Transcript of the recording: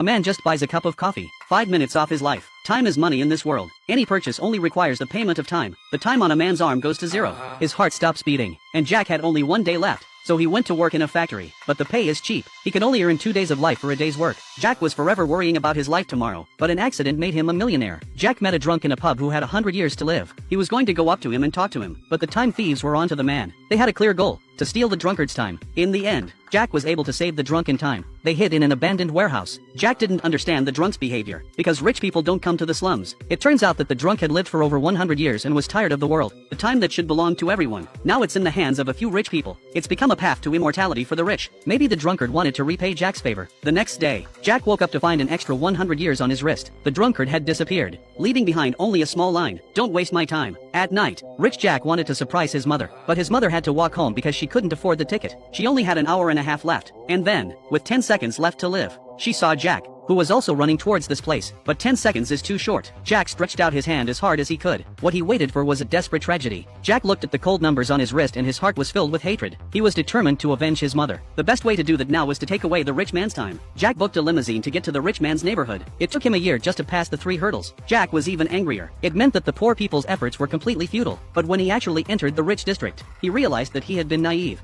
A man just buys a cup of coffee, 5 minutes off his life. Time is money in this world. Any purchase only requires the payment of time. The time on a man's arm goes to zero. His heart stops beating, and Jack had only 1 day left. So he went to work in a factory, but the pay is cheap. He can only earn 2 days of life for a day's work. Jack was forever worrying about his life tomorrow, but an accident made him a millionaire. Jack met a drunk in a pub who had 100 years to live. He was going to go up to him and talk to him, but the time thieves were onto the man. They had a clear goal: to steal the drunkard's time. In the end, Jack was able to save the drunk in time. They hid in an abandoned warehouse. Jack didn't understand the drunk's behavior, because rich people don't come to the slums. It turns out that the drunk had lived for over 100 years and was tired of the world, the time that should belong to everyone. Now it's in the hands of a few rich people. It's become a path to immortality for the rich. Maybe the drunkard wanted to repay Jack's favor. The next day, Jack woke up to find an extra 100 years on his wrist. The drunkard had disappeared, leaving behind only a small line: "Don't waste my time." At night, rich Jack wanted to surprise his mother, but his mother had to walk home because she couldn't afford the ticket. She only had an hour and a half left, and then, with 10 seconds left to live, she saw Jack, who was also running towards this place. But 10 seconds is too short. Jack stretched out his hand as hard as he could. What he waited for was a desperate tragedy. Jack looked at the cold numbers on his wrist and his heart was filled with hatred. He was determined to avenge his mother. The best way to do that now was to take away the rich man's time. Jack booked a limousine to get to the rich man's neighborhood. It took him a year just to pass the 3 hurdles. Jack was even angrier. It meant that the poor people's efforts were completely futile. But when he actually entered the rich district, he realized that he had been naive.